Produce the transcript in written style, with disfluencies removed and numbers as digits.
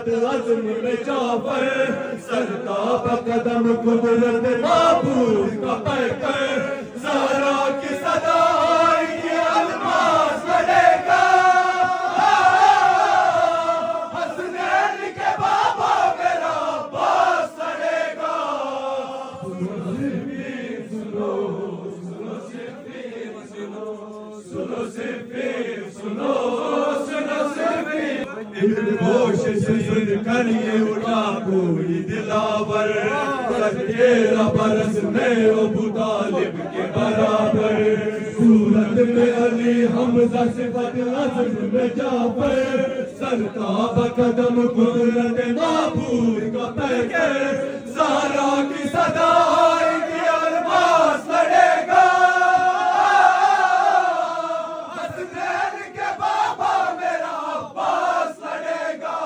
صفت عزم میں جعفر سرتاب قدم قدرت معبود کا پیکر زہرا کی صدا یہ الماس لڑے گا حسنین کے بابا میرا عباس لڑے گا گوش سے سن کر یہ اٹھا کوئی دلاور تیرا برس میں ابو طالب کے برابر صورت میں علی حمزہ صفت عزم میں جعفر سرتاب قدم قدرت معبود کا پیکر زہرا کی صدا یہ الماس لڑے گا حسنین کے بابا میرا عباس لڑے گا